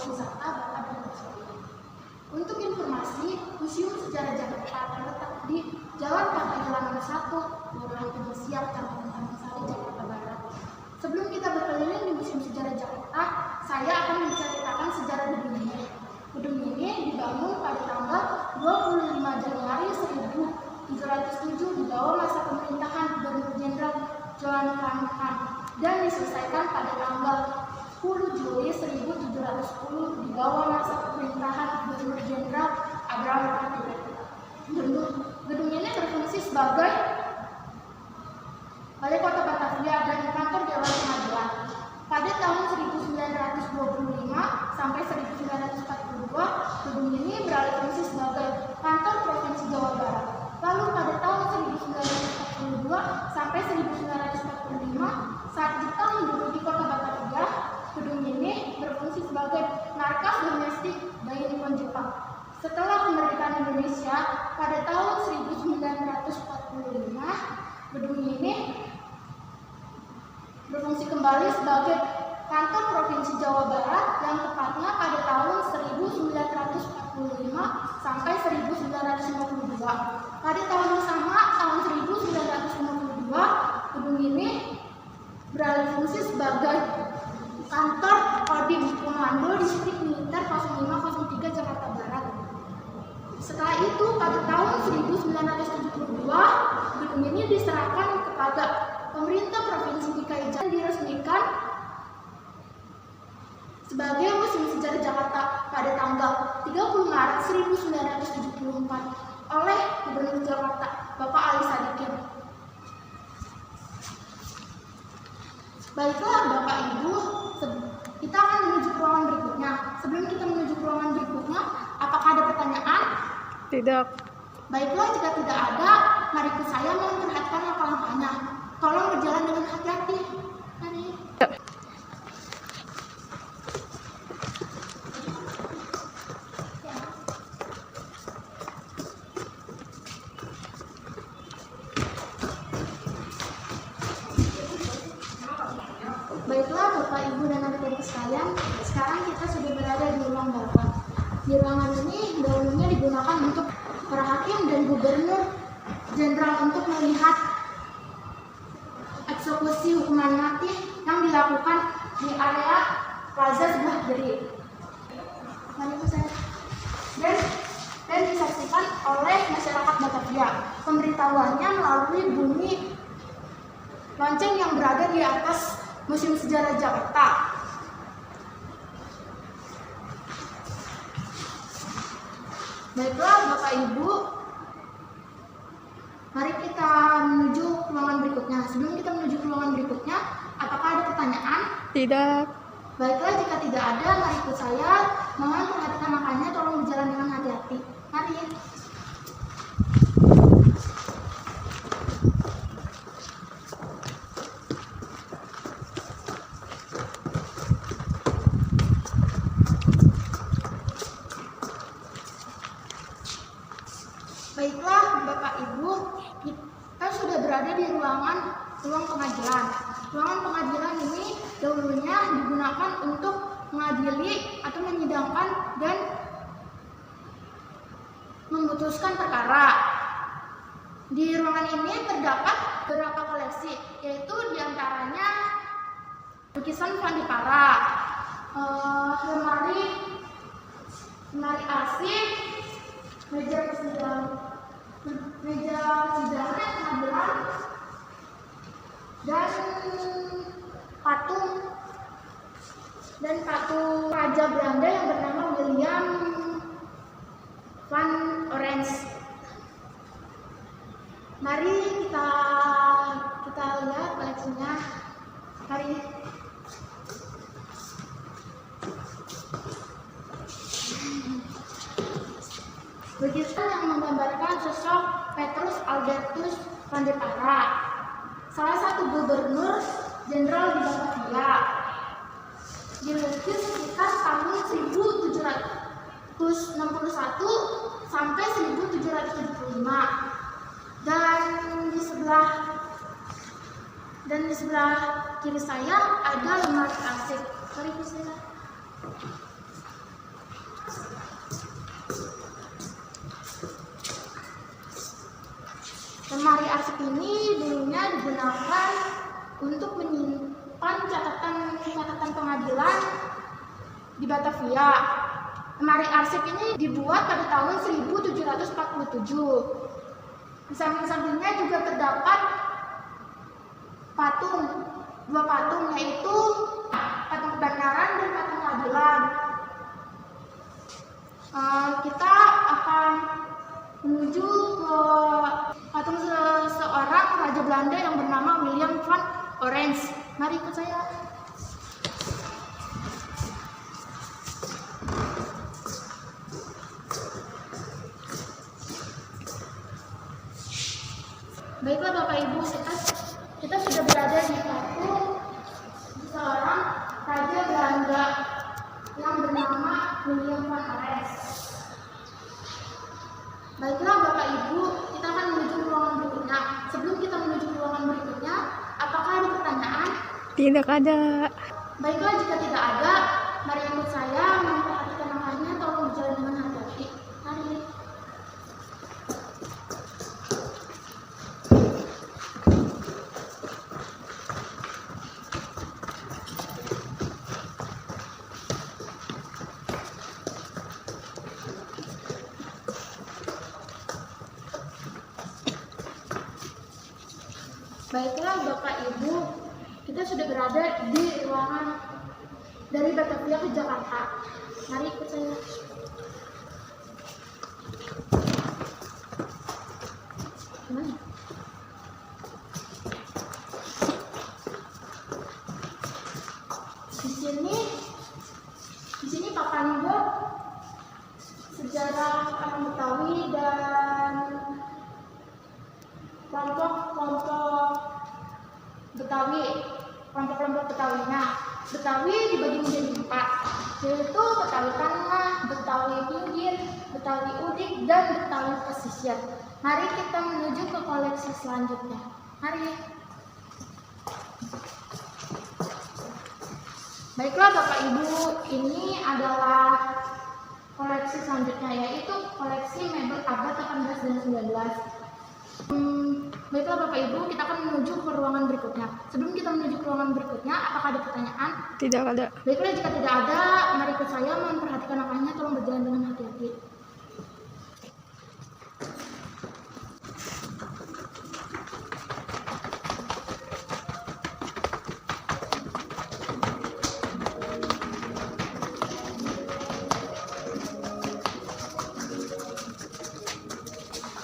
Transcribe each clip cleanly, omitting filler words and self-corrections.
wisata Bapak dan Ibu sekalian. Untuk informasi, Museum Sejarah Jakarta terletak di Jalan Pahlawan Nomor 1, Kelurahan Indosiar, Kecamatan Taman Sari, Jakarta Barat. Sebelum kita berkeliling di Museum Sejarah Jakarta, saya akan menceritakan sejarah gedung ini. Gedung ini dibangun pada tanggal 25 Januari 1707 di bawah masa pemerintahan Gubernur Jenderal John Franklin dan diselesaikan pada tanggal 10 Juli 1710 di bawah masa pemerintahan Gubernur Jenderal Abraham Lincoln. Gedung ini berfungsi sebagai Balai Kota Batavia dan kantor Dewan Pengadilan. Pada tahun 1925 sampai 1942, gedung ini beralih fungsi sebagai kantor Provinsi Jawa Barat. Lalu pada tahun 1942 sampai 1945, saat Jepang menduduki Kota Batavia, gedung ini berfungsi sebagai markas domestik dari Nippon Jepang. Setelah kemerdekaan Indonesia pada tahun 1945, gedung ini berfungsi kembali sebagai kantor Provinsi Jawa Barat yang tepatnya pada tahun 1945 sampai 1952. Pada tahun yang sama, tahun 1952, gedung ini beralih fungsi sebagai kantor Kodim Komando Distrik Militer 0503 Jakarta Barat. Setelah itu, pada tahun 1972, gedung ini diserahkan kepada pemerintah Provinsi DKI Jakarta, diresmikan sebagai Museum Sejarah Jakarta pada tanggal 30 Maret 1974 oleh Gubernur Jakarta, Bapak Ali Sadikin. Baiklah Bapak Ibu, kita akan menuju ke ruangan berikutnya. Sebelum kita menuju ke ruangan berikutnya, apakah ada pertanyaan? Tidak. Baiklah, jika tidak ada, mari ikut saya memperhatikan langkah-langkahnya. Tolong berjalan dengan hati-hati. Mari. Baiklah Bapak Ibu dan adik-adik sekalian, sekarang kita sudah berada di ruang Bapak. Di ruangan ini dahulunya digunakan untuk para hakim dan gubernur jenderal untuk melihat eksekusi hukuman mati yang dilakukan di area Plaza Sebelah Geri. Dan disaksikan oleh masyarakat Batavia. Pemberitahuannya melalui bunyi lonceng yang berada di atas Museum Sejarah Jakarta. Baiklah Bapak Ibu, mari kita menuju ruangan berikutnya. Sebelum kita menuju ke ruangan berikutnya, apakah ada pertanyaan? Tidak. Baiklah, jika tidak ada, mari ikut saya. Mohon perhatikan makanya, tolong berjalan dengan hati-hati. Mari. Baiklah Bapak Ibu, kita sudah berada di ruang pengadilan. Ruangan pengadilan ini dahulunya digunakan untuk mengadili atau menyidangkan dan memutuskan perkara. Di ruangan ini terdapat beberapa koleksi, yaitu diantaranya lukisan Van Dipara, lemari arsip, meja sidang pengadilan, dan patung Raja Belanda yang bernama William van Oranje. Mari kita lihat koleksinya. Mari. Lukisan yang menggambarkan sosok Petrus Albertus van Dipara, salah satu gubernur jenderal di Batavia. Dilukis sekitar tahun 1761 sampai 1775. Dan di sebelah kiri saya ada lemari arsip. Mari ke sini. arsip ini dulunya digunakan untuk menyimpan catatan pengadilan di Batavia. Lemari arsip ini dibuat pada tahun 1747. Di samping-sampingnya juga terdapat dua patung, yaitu patung kebenaran dan patung keadilan. Kita akan menuju ke patung seorang raja Belanda yang bernama William van Orange. Mari ikut saya. Baiklah Bapak Ibu, kita sudah berada di patung seorang raja Belanda yang bernama William van Orange. Baiklah Bapak Ibu, kita akan menuju ke ruangan berikutnya. Sebelum kita menuju ke ruangan berikutnya, apakah ada pertanyaan? Tidak ada. Baiklah, jika tidak ada, mari ikut saya memperhatikan langkahnya, tolong berjalan dengan hati-hati. Mari. Baiklah Bapak Ibu, kita sudah berada di ruangan dari Batavia ke Jakarta. Mari ikut saya. Gimana? Di sini papan buat sejarah orang Betawi dan kelompok Betawinya. Betawi dibagi menjadi 4, yaitu Betawi Tengah, Betawi Pinggir, Betawi Udik, dan Betawi Pesisir. Mari kita menuju ke koleksi selanjutnya. Mari. Baiklah Bapak Ibu, ini adalah koleksi selanjutnya, yaitu koleksi mebel abad 18 dan 19. Baiklah Bapak Ibu, kita akan menuju ke ruangan berikutnya. Sebelum kita menuju ke ruangan berikutnya, apakah ada pertanyaan? Tidak ada. Baiklah, jika tidak ada, mari ikut saya memperhatikan langkahnya, tolong berjalan dengan hati-hati.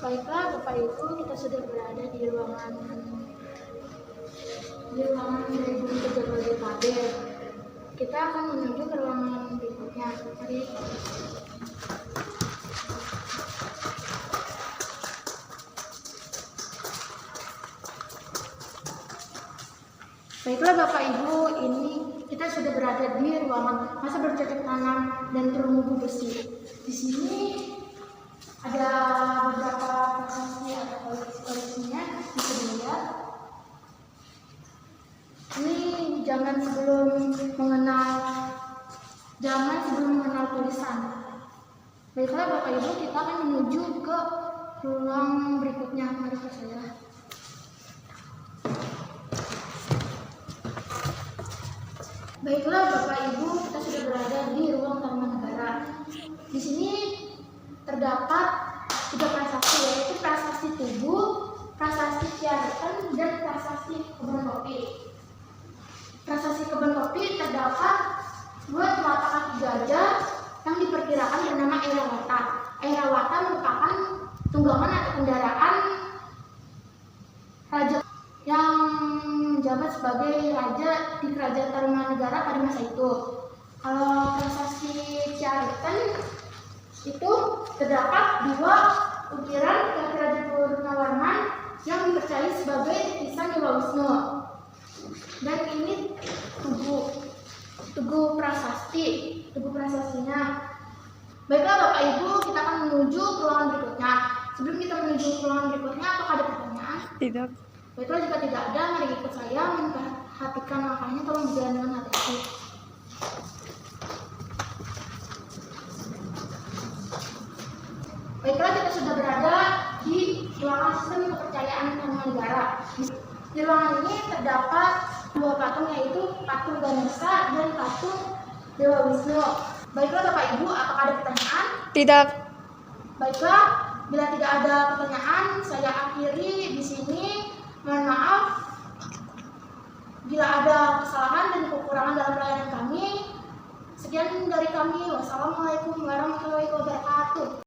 Baiklah Bapak Ibu, kita sudah berada di ruangan dari Bumi Kejabat Tabir. Kita akan menuju ke ruangan berikutnya. Mari. Baiklah Bapak Ibu, ini kita sudah berada di ruangan masa bercocok tanam dan perunggu besi. Di sini ada beberapa prasasti atau koleksinya, bisa dilihat. Ini zaman sebelum mengenal tulisan. Baiklah Bapak Ibu, kita akan menuju ke ruang berikutnya. Mari ke saya. Baiklah Bapak Ibu, kita sudah berada di ruang Tarumanegara. Di sini terdapat 3 prasasti, yaitu prasasti Tugu, prasasti Ciareten, dan prasasti Kebon Kopi. Prasasti Kebon Kopi terdapat 2 telapak kaki gajah yang diperkirakan bernama Airawata. Airawata merupakan tunggangan atau kendaraan raja yang menjabat sebagai raja di kerajaan Tarumanegara pada masa itu. Kalau prasasti Ciareten itu terdapat 2 ukiran dari Raja Purnawarman yang dipercayai sebagai titisan Dewa Wisnu. Dan ini tugu prasastinya. Baiklah Bapak Ibu, kita akan menuju ke ruangan berikutnya. Sebelum kita menuju ke ruangan berikutnya, apakah ada pertanyaan? Tidak. Baiklah, jika tidak ada, mari ikut saya memperhatikan langkahnya, tolong berjalan dengan hati-hati. Baiklah, kita sudah berada di ruangan sistem kepercayaan Tenggara. Di ruangan ini terdapat dua patung, yaitu patung Ganesha dan patung Dewa Wisnu. Baiklah Bapak Ibu, apakah ada pertanyaan? Tidak. Baiklah, bila tidak ada pertanyaan, saya akhiri di sini. Mohon maaf bila ada kesalahan dan kekurangan dalam pelayanan kami. Sekian dari kami. Wassalamualaikum warahmatullahi wabarakatuh.